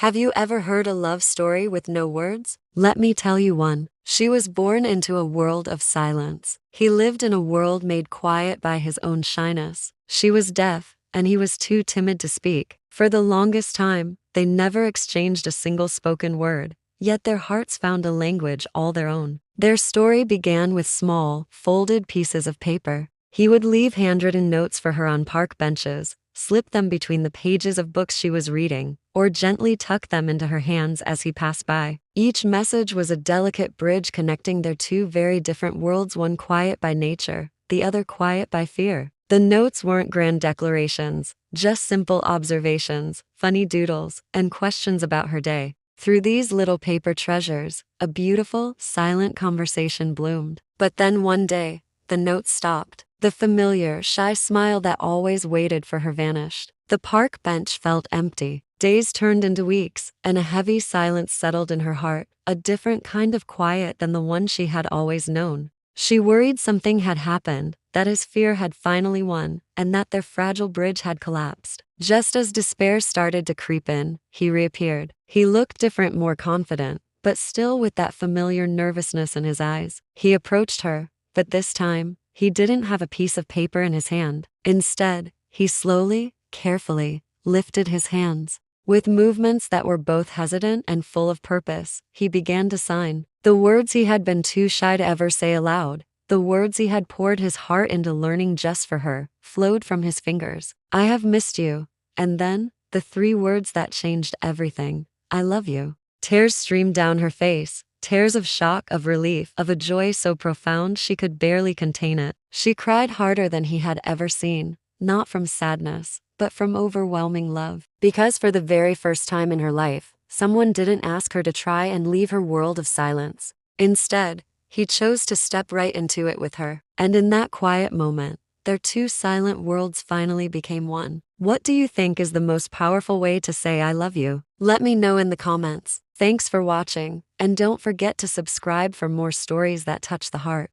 Have you ever heard a love story with no words? Let me tell you one. She was born into a world of silence. He lived in a world made quiet by his own shyness. She was deaf, and he was too timid to speak. For the longest time, they never exchanged a single spoken word, yet their hearts found a language all their own. Their story began with small, folded pieces of paper. He would leave handwritten notes for her on park benches, slip them between the pages of books she was reading, or gently tuck them into her hands as he passed by. Each message was a delicate bridge connecting their two very different worlds, one quiet by nature, the other quiet by fear. The notes weren't grand declarations, just simple observations, funny doodles, and questions about her day. Through these little paper treasures, a beautiful, silent conversation bloomed. But then one day, the notes stopped. The familiar, shy smile that always waited for her vanished. The park bench felt empty. Days turned into weeks, and a heavy silence settled in her heart, a different kind of quiet than the one she had always known. She worried something had happened, that his fear had finally won, and that their fragile bridge had collapsed. Just as despair started to creep in, he reappeared. He looked different, more confident, but still with that familiar nervousness in his eyes. He approached her, but this time, he didn't have a piece of paper in his hand. Instead, he slowly, carefully, lifted his hands. With movements that were both hesitant and full of purpose, he began to sign. The words he had been too shy to ever say aloud, the words he had poured his heart into learning just for her, flowed from his fingers. I have missed you. And then, the three words that changed everything. I love you. Tears streamed down her face. Tears of shock, of relief, of a joy so profound she could barely contain it. She cried harder than he had ever seen, not from sadness, but from overwhelming love. Because for the very first time in her life, someone didn't ask her to try and leave her world of silence. Instead, he chose to step right into it with her. And in that quiet moment, their two silent worlds finally became one. What do you think is the most powerful way to say I love you? Let me know in the comments. Thanks for watching, and don't forget to subscribe for more stories that touch the heart.